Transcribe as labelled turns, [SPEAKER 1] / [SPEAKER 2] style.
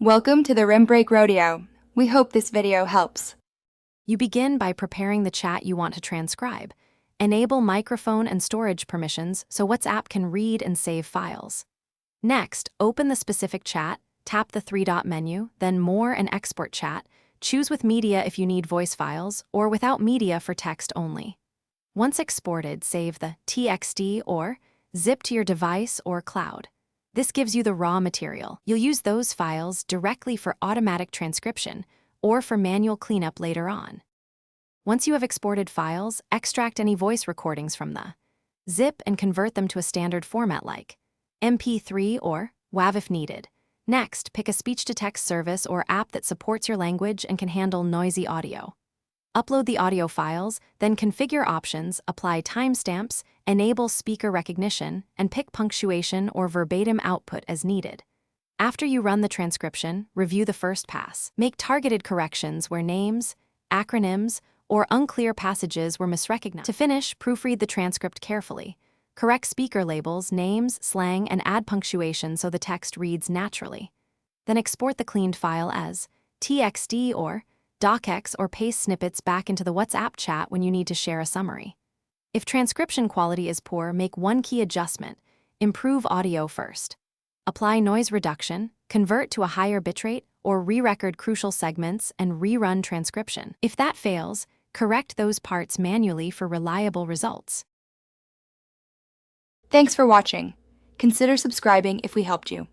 [SPEAKER 1] Welcome to the Rim Break Rodeo. We hope this video helps.
[SPEAKER 2] You begin by preparing the chat you want to transcribe. Enable microphone and storage permissions so WhatsApp can read and save files. Next, open the specific chat, tap the three-dot menu, then More and Export Chat. Choose with media if you need voice files, or without media for text only. Once exported, save the TXT or zip to your device or cloud. This gives you the raw material. You'll use those files directly for automatic transcription or for manual cleanup later on. Once you have exported files, extract any voice recordings from the zip and convert them to a standard format like MP3 or WAV if needed. Next, pick a speech-to-text service or app that supports your language and can handle noisy audio. Upload the audio files, then configure options, apply timestamps, enable speaker recognition, and pick punctuation or verbatim output as needed. After you run the transcription, review the first pass. Make targeted corrections where names, acronyms, or unclear passages were misrecognized. To finish, proofread the transcript carefully. Correct speaker labels, names, slang, and add punctuation so the text reads naturally. Then export the cleaned file as TXT or docx or paste snippets back into the WhatsApp chat when you need to share a summary. If transcription quality is poor, make one key adjustment. Improve audio first. Apply noise reduction, convert to a higher bitrate, or re-record crucial segments and rerun transcription. If that fails, correct those parts manually for reliable results.
[SPEAKER 1] Thanks for watching. Consider subscribing if we helped you.